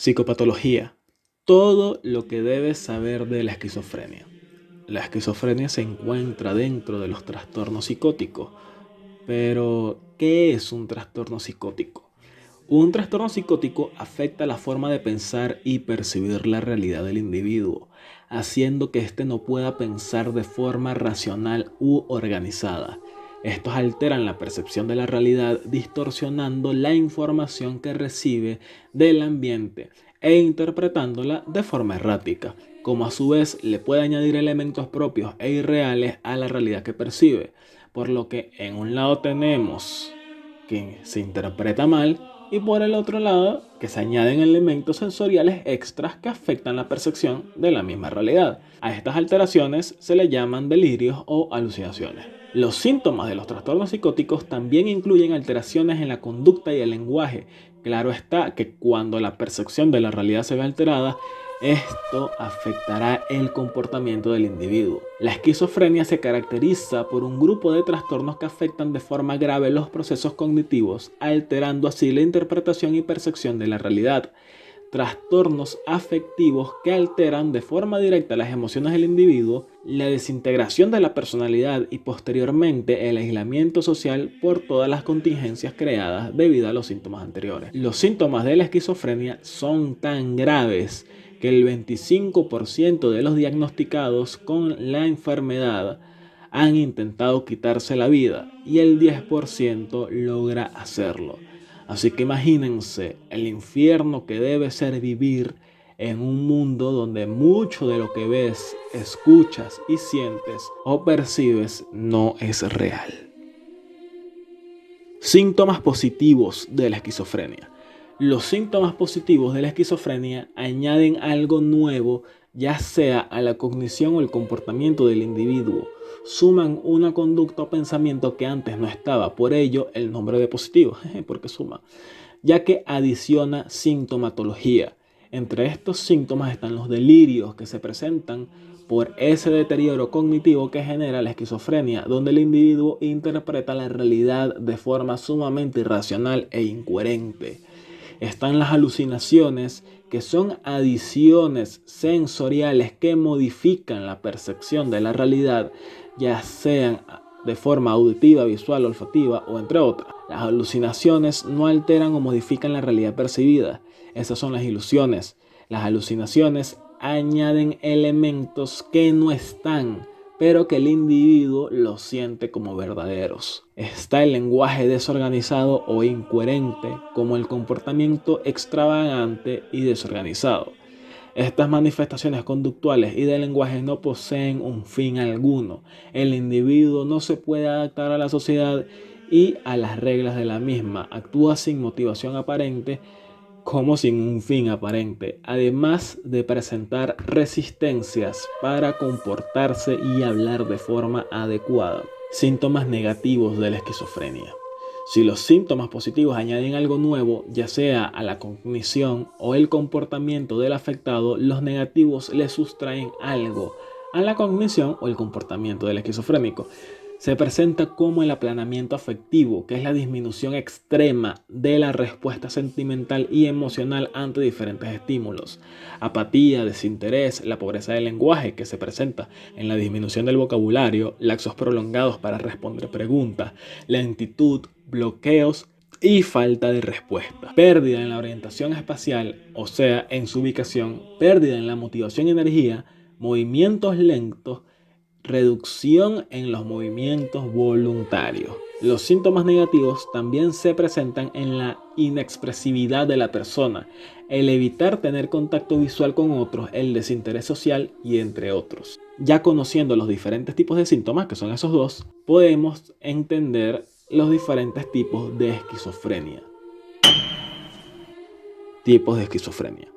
Psicopatología. Todo lo que debes saber de la esquizofrenia. La esquizofrenia se encuentra dentro de los trastornos psicóticos. Pero, ¿qué es un trastorno psicótico? Un trastorno psicótico afecta la forma de pensar y percibir la realidad del individuo, haciendo que éste no pueda pensar de forma racional u organizada. Estos alteran la percepción de la realidad, distorsionando la información que recibe del ambiente e interpretándola de forma errática, como a su vez le puede añadir elementos propios e irreales a la realidad que percibe, por lo que en un lado tenemos que se interpreta mal y por el otro lado que se añaden elementos sensoriales extras que afectan la percepción de la misma realidad. A estas alteraciones se le llaman delirios o alucinaciones. Los síntomas de los trastornos psicóticos también incluyen alteraciones en la conducta y el lenguaje. Claro está que cuando la percepción de la realidad se ve alterada, esto afectará el comportamiento del individuo. La esquizofrenia se caracteriza por un grupo de trastornos que afectan de forma grave los procesos cognitivos, alterando así la interpretación y percepción de la realidad. Trastornos afectivos que alteran de forma directa las emociones del individuo, la desintegración de la personalidad y posteriormente el aislamiento social por todas las contingencias creadas debido a los síntomas anteriores. Los síntomas de la esquizofrenia son tan graves que el 25% de los diagnosticados con la enfermedad han intentado quitarse la vida y el 10% logra hacerlo. Así que imagínense el infierno que debe ser vivir en un mundo donde mucho de lo que ves, escuchas y sientes o percibes no es real. Síntomas positivos de la esquizofrenia. Los síntomas positivos de la esquizofrenia añaden algo nuevo, ya sea a la cognición o el comportamiento del individuo. Suman una conducta o pensamiento que antes no estaba, por ello el nombre de positivo, porque suma, ya que adiciona sintomatología. Entre estos síntomas están los delirios que se presentan por ese deterioro cognitivo que genera la esquizofrenia, donde el individuo interpreta la realidad de forma sumamente irracional e incoherente. Están las alucinaciones, que son adiciones sensoriales que modifican la percepción de la realidad, ya sean de forma auditiva, visual, olfativa o entre otras. Las alucinaciones no alteran o modifican la realidad percibida. Esas son las ilusiones. Las alucinaciones añaden elementos que no están, pero que el individuo los siente como verdaderos. Está el lenguaje desorganizado o incoherente, como el comportamiento extravagante y desorganizado. Estas manifestaciones conductuales y de lenguaje no poseen un fin alguno. El individuo no se puede adaptar a la sociedad y a las reglas de la misma. Actúa sin motivación aparente, como sin un fin aparente, además de presentar resistencias para comportarse y hablar de forma adecuada. Síntomas negativos de la esquizofrenia. Si los síntomas positivos añaden algo nuevo, ya sea a la cognición o el comportamiento del afectado, los negativos le sustraen algo a la cognición o el comportamiento del esquizofrénico. Se presenta como el aplanamiento afectivo, que es la disminución extrema de la respuesta sentimental y emocional ante diferentes estímulos. Apatía, desinterés, la pobreza del lenguaje, que se presenta en la disminución del vocabulario, lapsos prolongados para responder preguntas, lentitud, bloqueos y falta de respuesta. Pérdida en la orientación espacial, o sea, en su ubicación, pérdida en la motivación y energía, movimientos lentos, reducción en los movimientos voluntarios. Los síntomas negativos también se presentan en la inexpresividad de la persona, el evitar tener contacto visual con otros, el desinterés social y entre otros. Ya conociendo los diferentes tipos de síntomas, que son esos dos, podemos entender los diferentes tipos de esquizofrenia. Tipos de esquizofrenia.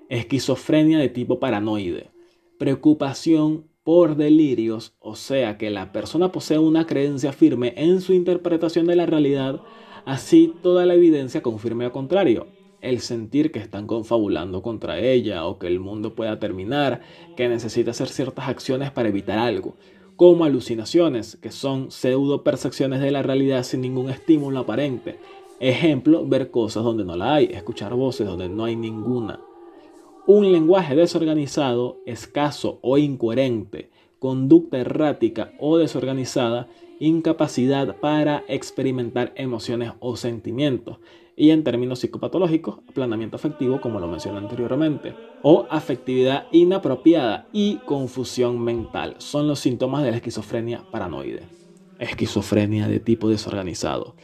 Esquizofrenia de tipo paranoide. Preocupación por delirios, o sea que la persona posee una creencia firme en su interpretación de la realidad, así toda la evidencia confirme lo contrario. El sentir que están confabulando contra ella o que el mundo pueda terminar, que necesita hacer ciertas acciones para evitar algo, como alucinaciones, que son pseudo percepciones de la realidad sin ningún estímulo aparente. Ejemplo, ver cosas donde no la hay, escuchar voces donde no hay ninguna. Un lenguaje desorganizado, escaso o incoherente, conducta errática o desorganizada, incapacidad para experimentar emociones o sentimientos. Y en términos psicopatológicos, aplanamiento afectivo, como lo mencioné anteriormente, o afectividad inapropiada y confusión mental son los síntomas de la esquizofrenia paranoide. Esquizofrenia de tipo desorganizado.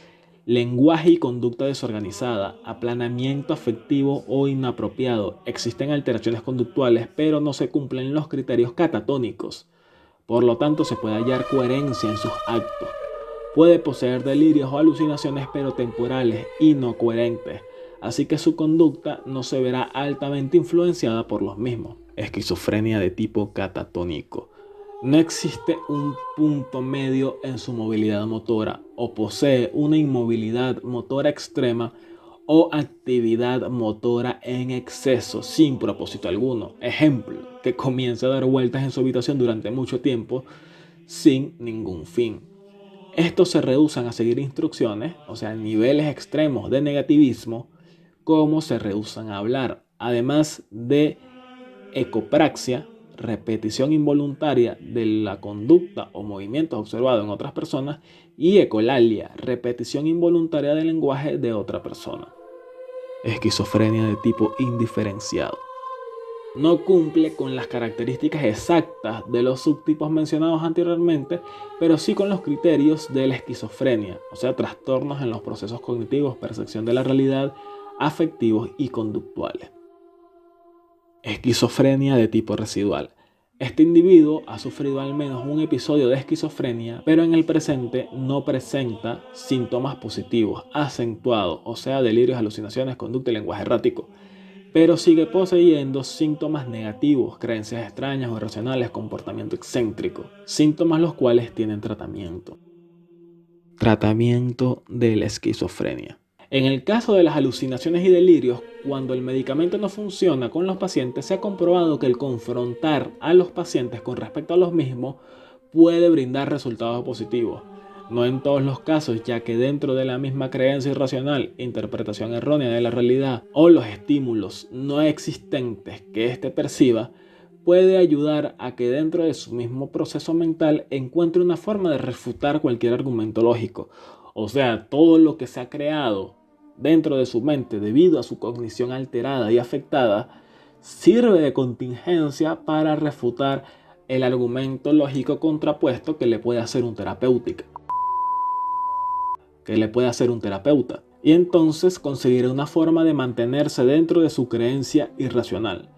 Lenguaje y conducta desorganizada, aplanamiento afectivo o inapropiado. Existen alteraciones conductuales, pero no se cumplen los criterios catatónicos. Por lo tanto, se puede hallar coherencia en sus actos. Puede poseer delirios o alucinaciones, pero temporales y no coherentes. Así que su conducta no se verá altamente influenciada por los mismos. Esquizofrenia de tipo catatónico. No existe un punto medio en su movilidad motora o posee una inmovilidad motora extrema o actividad motora en exceso sin propósito alguno. Ejemplo, que comience a dar vueltas en su habitación durante mucho tiempo sin ningún fin. Estos se rehusan a seguir instrucciones, o sea, niveles extremos de negativismo, como se rehusan a hablar, además de ecopraxia, repetición involuntaria de la conducta o movimientos observados en otras personas, y ecolalia, repetición involuntaria del lenguaje de otra persona. Esquizofrenia de tipo indiferenciado. No cumple con las características exactas de los subtipos mencionados anteriormente, pero sí con los criterios de la esquizofrenia, o sea, trastornos en los procesos cognitivos, percepción de la realidad, afectivos y conductuales. Esquizofrenia de tipo residual. Este individuo ha sufrido al menos un episodio de esquizofrenia, pero en el presente no presenta síntomas positivos, acentuados, o sea, delirios, alucinaciones, conducta y lenguaje errático, pero sigue poseyendo síntomas negativos, creencias extrañas o irracionales, comportamiento excéntrico, síntomas los cuales tienen tratamiento. Tratamiento de la esquizofrenia. En el caso de las alucinaciones y delirios, cuando el medicamento no funciona con los pacientes, se ha comprobado que el confrontar a los pacientes con respecto a los mismos puede brindar resultados positivos. No en todos los casos, ya que dentro de la misma creencia irracional, interpretación errónea de la realidad o los estímulos no existentes que éste perciba, puede ayudar a que dentro de su mismo proceso mental encuentre una forma de refutar cualquier argumento lógico. O sea, todo lo que se ha creado dentro de su mente debido a su cognición alterada y afectada sirve de contingencia para refutar el argumento lógico contrapuesto que le puede hacer un terapeuta. Y entonces conseguirá una forma de mantenerse dentro de su creencia irracional.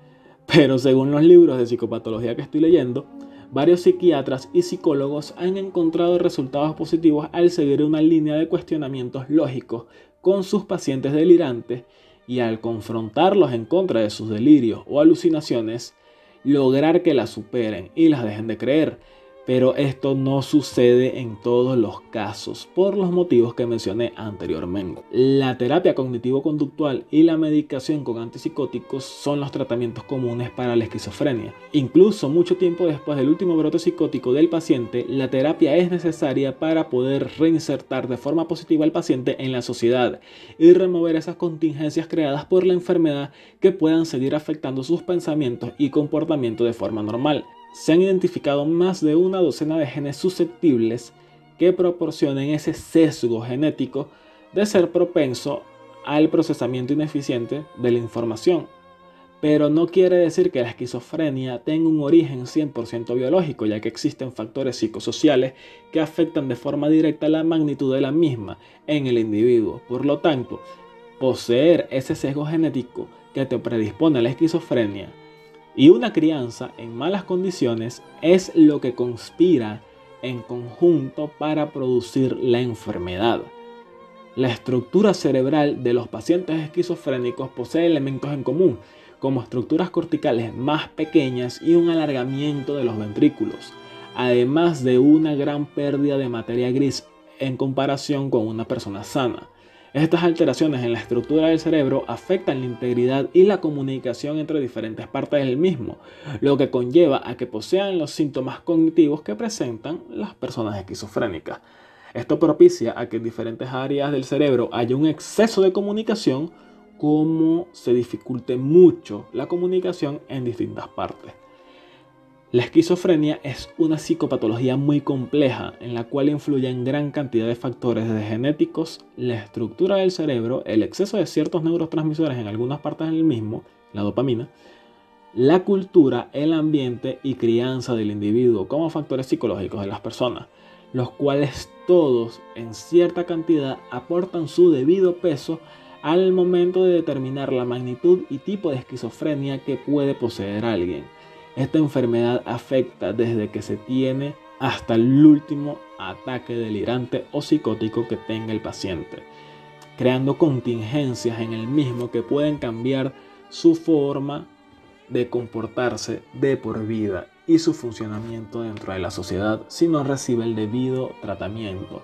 Pero según los libros de psicopatología que estoy leyendo, varios psiquiatras y psicólogos han encontrado resultados positivos al seguir una línea de cuestionamientos lógicos con sus pacientes delirantes y al confrontarlos en contra de sus delirios o alucinaciones, lograr que las superen y las dejen de creer. Pero esto no sucede en todos los casos por los motivos que mencioné anteriormente. La terapia cognitivo-conductual y la medicación con antipsicóticos son los tratamientos comunes para la esquizofrenia. Incluso mucho tiempo después del último brote psicótico del paciente, la terapia es necesaria para poder reinsertar de forma positiva al paciente en la sociedad y remover esas contingencias creadas por la enfermedad que puedan seguir afectando sus pensamientos y comportamiento de forma normal. Se han identificado más de una docena de genes susceptibles que proporcionen ese sesgo genético de ser propenso al procesamiento ineficiente de la información. Pero no quiere decir que la esquizofrenia tenga un origen 100% biológico, ya que existen factores psicosociales que afectan de forma directa la magnitud de la misma en el individuo. Por lo tanto, poseer ese sesgo genético que te predispone a la esquizofrenia y una crianza en malas condiciones es lo que conspira en conjunto para producir la enfermedad. La estructura cerebral de los pacientes esquizofrénicos posee elementos en común, como estructuras corticales más pequeñas y un alargamiento de los ventrículos, además de una gran pérdida de materia gris en comparación con una persona sana. Estas alteraciones en la estructura del cerebro afectan la integridad y la comunicación entre diferentes partes del mismo, lo que conlleva a que posean los síntomas cognitivos que presentan las personas esquizofrénicas. Esto propicia a que en diferentes áreas del cerebro haya un exceso de comunicación, como se dificulte mucho la comunicación en distintas partes. La esquizofrenia es una psicopatología muy compleja en la cual influyen gran cantidad de factores desde genéticos, la estructura del cerebro, el exceso de ciertos neurotransmisores en algunas partes del mismo, la dopamina, la cultura, el ambiente y crianza del individuo como factores psicológicos de las personas, los cuales todos en cierta cantidad aportan su debido peso al momento de determinar la magnitud y tipo de esquizofrenia que puede poseer alguien. Esta enfermedad afecta desde que se tiene hasta el último ataque delirante o psicótico que tenga el paciente, creando contingencias en el mismo que pueden cambiar su forma de comportarse de por vida y su funcionamiento dentro de la sociedad si no recibe el debido tratamiento.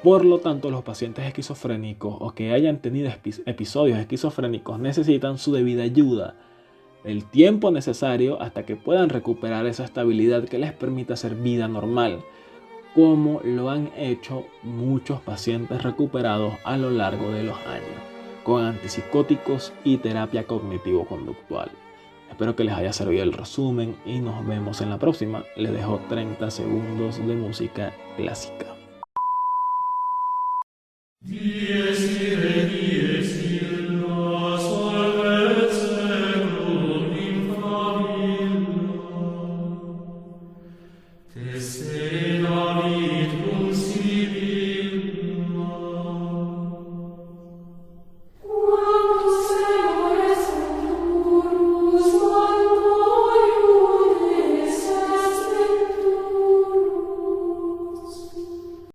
Por lo tanto, los pacientes esquizofrénicos o que hayan tenido episodios esquizofrénicos necesitan su debida ayuda, el tiempo necesario hasta que puedan recuperar esa estabilidad que les permita hacer vida normal, como lo han hecho muchos pacientes recuperados a lo largo de los años, con antipsicóticos y terapia cognitivo-conductual. Espero que les haya servido el resumen y nos vemos en la próxima. Les dejo 30 segundos de música clásica.